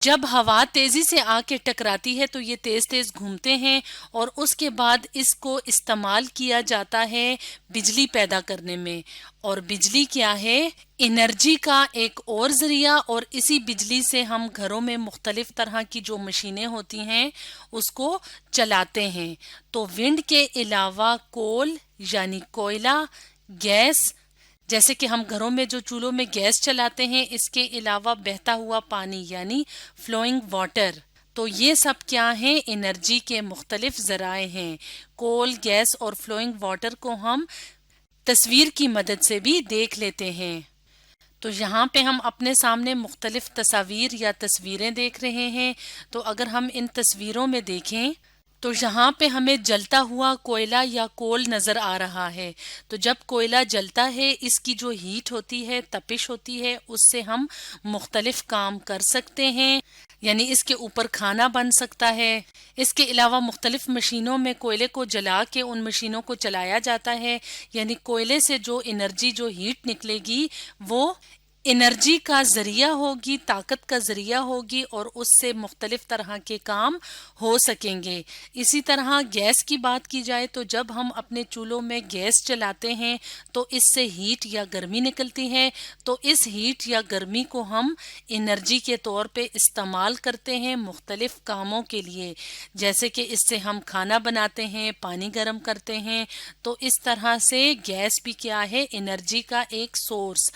جب ہوا تیزی سے آ کے ٹکراتی ہے تو یہ تیز تیز گھومتے ہیں اور اس کے بعد اس کو استعمال کیا جاتا ہے بجلی پیدا کرنے میں. اور بجلی کیا ہے؟ انرجی کا ایک اور ذریعہ. اور اسی بجلی سے ہم گھروں میں مختلف طرح کی جو مشینیں ہوتی ہیں اس کو چلاتے ہیں. تو ونڈ کے علاوہ کول یعنی کوئلہ، گیس، جیسے کہ ہم گھروں میں جو چولہوں میں گیس چلاتے ہیں، اس کے علاوہ بہتا ہوا پانی یعنی فلوئنگ واٹر. تو یہ سب کیا ہیں؟ انرجی کے مختلف ذرائع ہیں. کول، گیس اور فلوئنگ واٹر کو ہم تصویر کی مدد سے بھی دیکھ لیتے ہیں. تو یہاں پہ ہم اپنے سامنے مختلف تصاویر یا تصویریں دیکھ رہے ہیں. تو اگر ہم ان تصویروں میں دیکھیں تو یہاں پہ ہمیں جلتا ہوا کوئلہ یا کول نظر آ رہا ہے. تو جب کوئلہ جلتا ہے، اس کی جو ہیٹ ہوتی ہے، تپش ہوتی ہے، اس سے ہم مختلف کام کر سکتے ہیں. یعنی اس کے اوپر کھانا بن سکتا ہے. اس کے علاوہ مختلف مشینوں میں کوئلے کو جلا کے ان مشینوں کو چلایا جاتا ہے. یعنی کوئلے سے جو انرجی، جو ہیٹ نکلے گی، وہ انرجی کا ذریعہ ہوگی، طاقت کا ذریعہ ہوگی اور اس سے مختلف طرح کے کام ہو سکیں گے. اسی طرح گیس کی بات کی جائے تو جب ہم اپنے چولہوں میں گیس چلاتے ہیں تو اس سے ہیٹ یا گرمی نکلتی ہے. تو اس ہیٹ یا گرمی کو ہم انرجی کے طور پہ استعمال کرتے ہیں مختلف کاموں کے لیے. جیسے کہ اس سے ہم کھانا بناتے ہیں، پانی گرم کرتے ہیں. تو اس طرح سے گیس بھی کیا ہے؟ انرجی کا ایک سورس.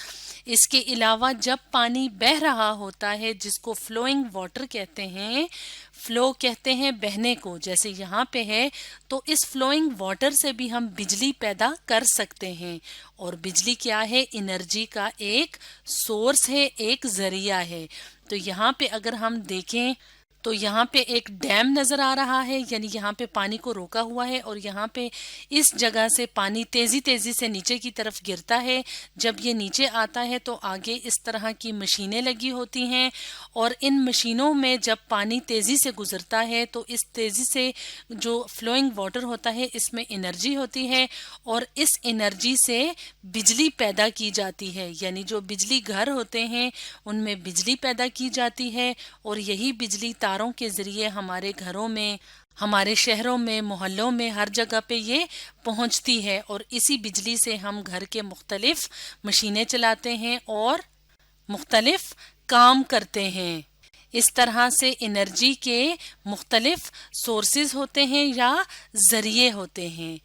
اس کے علاوہ جب پانی بہہ رہا ہوتا ہے، جس کو فلوئنگ واٹر کہتے ہیں، فلو کہتے ہیں بہنے کو، جیسے یہاں پہ ہے، تو اس فلوئنگ واٹر سے بھی ہم بجلی پیدا کر سکتے ہیں. اور بجلی کیا ہے؟ انرجی کا ایک سورس ہے، ایک ذریعہ ہے. تو یہاں پہ اگر ہم دیکھیں تو یہاں پہ ایک ڈیم نظر آ رہا ہے، یعنی یہاں پہ پانی کو روکا ہوا ہے اور یہاں پہ اس جگہ سے پانی تیزی تیزی سے نیچے کی طرف گرتا ہے. جب یہ نیچے آتا ہے تو آگے اس طرح کی مشینیں لگی ہوتی ہیں اور ان مشینوں میں جب پانی تیزی سے گزرتا ہے تو اس تیزی سے جو فلوئنگ واٹر ہوتا ہے اس میں انرجی ہوتی ہے اور اس انرجی سے بجلی پیدا کی جاتی ہے. یعنی جو بجلی گھر ہوتے ہیں ان میں بجلی پیدا کی جاتی ہے اور یہی بجلی تاروں کے ذریعے ہمارے گھروں میں، ہمارے شہروں میں، محلوں میں، ہر جگہ پہ یہ پہنچتی ہے. اور اسی بجلی سے ہم گھر کے مختلف مشینیں چلاتے ہیں اور مختلف کام کرتے ہیں. اس طرح سے انرجی کے مختلف سورسز ہوتے ہیں یا ذریعے ہوتے ہیں.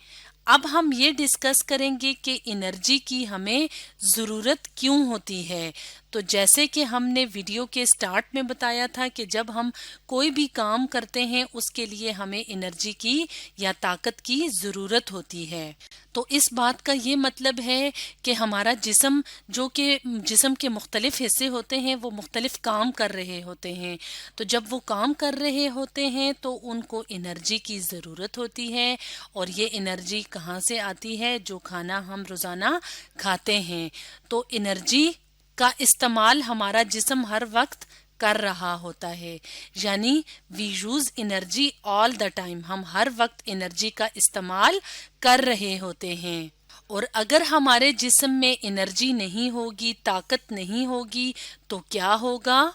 اب ہم یہ ڈسکس کریں گے کہ انرجی کی ہمیں ضرورت کیوں ہوتی ہے. تو جیسے کہ ہم نے ویڈیو کے سٹارٹ میں بتایا تھا کہ جب ہم کوئی بھی کام کرتے ہیں اس کے لیے ہمیں انرجی کی یا طاقت کی ضرورت ہوتی ہے. تو اس بات کا یہ مطلب ہے کہ ہمارا جسم، جو کہ جسم کے مختلف حصے ہوتے ہیں، وہ مختلف کام کر رہے ہوتے ہیں. تو جب وہ کام کر رہے ہوتے ہیں تو ان کو انرجی کی ضرورت ہوتی ہے. اور یہ انرجی کہاں سے آتی ہے؟ جو کھانا ہم روزانہ کھاتے ہیں. تو انرجی کا استعمال ہمارا جسم ہر وقت کر رہا ہوتا ہے. یعنی we use energy all the time. ہم ہر وقت انرجی کا استعمال کر رہے ہوتے ہیں. اور اگر ہمارے جسم میں انرجی نہیں ہوگی، طاقت نہیں ہوگی تو کیا ہوگا؟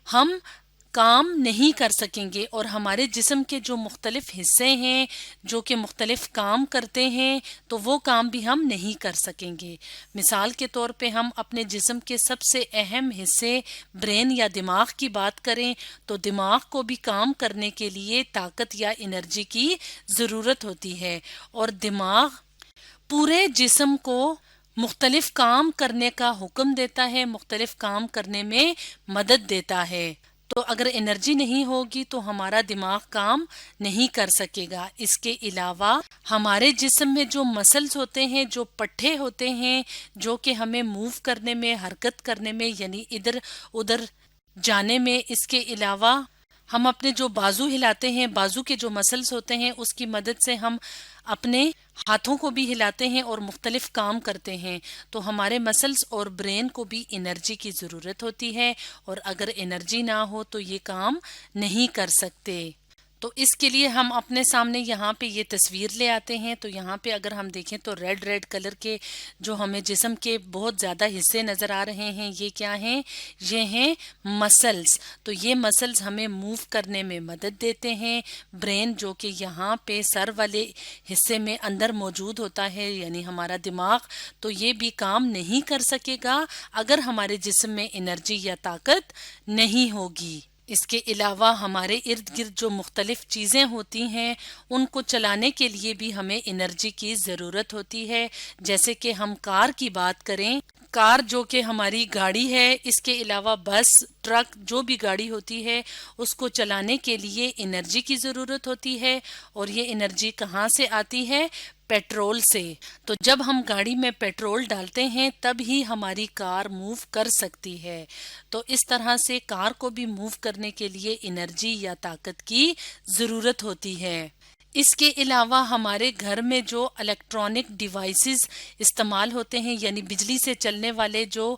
ہم کام نہیں کر سکیں گے اور ہمارے جسم کے جو مختلف حصے ہیں جو کہ مختلف کام کرتے ہیں تو وہ کام بھی ہم نہیں کر سکیں گے. مثال کے طور پہ ہم اپنے جسم کے سب سے اہم حصے برین یا دماغ کی بات کریں تو دماغ کو بھی کام کرنے کے لیے طاقت یا انرجی کی ضرورت ہوتی ہے. اور دماغ پورے جسم کو مختلف کام کرنے کا حکم دیتا ہے، مختلف کام کرنے میں مدد دیتا ہے. تو اگر انرجی نہیں ہوگی تو ہمارا دماغ کام نہیں کر سکے گا. اس کے علاوہ ہمارے جسم میں جو مسلز ہوتے ہیں، جو پٹھے ہوتے ہیں، جو کہ ہمیں موو کرنے میں، حرکت کرنے میں، یعنی ادھر ادھر جانے میں، اس کے علاوہ ہم اپنے جو بازو ہلاتے ہیں، بازو کے جو مسلز ہوتے ہیں اس کی مدد سے ہم اپنے ہاتھوں کو بھی ہلاتے ہیں اور مختلف کام کرتے ہیں. تو ہمارے مسلز اور برین کو بھی انرجی کی ضرورت ہوتی ہے اور اگر انرجی نہ ہو تو یہ کام نہیں کر سکتے. تو اس کے لیے ہم اپنے سامنے یہاں پہ یہ تصویر لے آتے ہیں. تو یہاں پہ اگر ہم دیکھیں تو ریڈ کلر کے جو ہمیں جسم کے بہت زیادہ حصے نظر آ رہے ہیں، یہ کیا ہیں؟ یہ ہیں مسلز. تو یہ مسلز ہمیں موو کرنے میں مدد دیتے ہیں. برین جو کہ یہاں پہ سر والے حصے میں اندر موجود ہوتا ہے، یعنی ہمارا دماغ، تو یہ بھی کام نہیں کر سکے گا اگر ہمارے جسم میں انرجی یا طاقت نہیں ہوگی. اس کے علاوہ ہمارے ارد گرد جو مختلف چیزیں ہوتی ہیں ان کو چلانے کے لیے بھی ہمیں انرجی کی ضرورت ہوتی ہے. جیسے کہ ہم کار کی بات کریں، کار جو کہ ہماری گاڑی ہے، اس کے علاوہ بس، ٹرک، جو بھی گاڑی ہوتی ہے اس کو چلانے کے لیے انرجی کی ضرورت ہوتی ہے. اور یہ انرجی کہاں سے آتی ہے؟ پیٹرول سے. تو جب ہم گاڑی میں پیٹرول ڈالتے ہیں تب ہی ہماری کار موو کر سکتی ہے. تو اس طرح سے کار کو بھی موو کرنے کے لیے انرجی یا طاقت کی ضرورت ہوتی ہے. اس کے علاوہ ہمارے گھر میں جو الیکٹرانک ڈیوائسز استعمال ہوتے ہیں، یعنی بجلی سے چلنے والے جو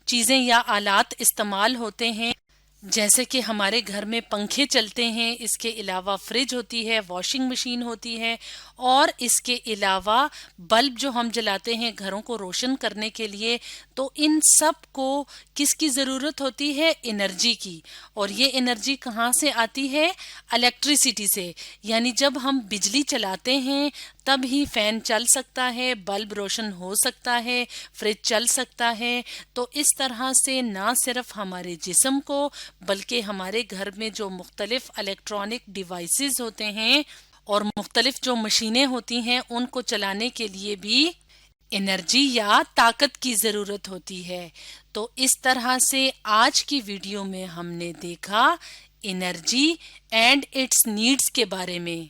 چیزیں یا آلات استعمال ہوتے ہیں، جیسے کہ ہمارے گھر میں پنکھے چلتے ہیں، اس کے علاوہ فریج ہوتی ہے، واشنگ مشین ہوتی ہے، اور اس کے علاوہ بلب جو ہم جلاتے ہیں گھروں کو روشن کرنے کے لیے، تو ان سب کو کس کی ضرورت ہوتی ہے؟ انرجی کی. اور یہ انرجی کہاں سے آتی ہے؟ الیکٹریسٹی سے. یعنی جب ہم بجلی چلاتے ہیں تب ہی فین چل سکتا ہے، بلب روشن ہو سکتا ہے، فریج چل سکتا ہے. تو اس طرح سے نہ صرف ہمارے جسم کو بلکہ ہمارے گھر میں جو مختلف الیکٹرانک ڈیوائسز ہوتے ہیں اور مختلف جو مشینیں ہوتی ہیں ان کو چلانے کے لیے بھی انرجی یا طاقت کی ضرورت ہوتی ہے. تو اس طرح سے آج کی ویڈیو میں ہم نے دیکھا انرجی اینڈ اٹس نیڈز کے بارے میں.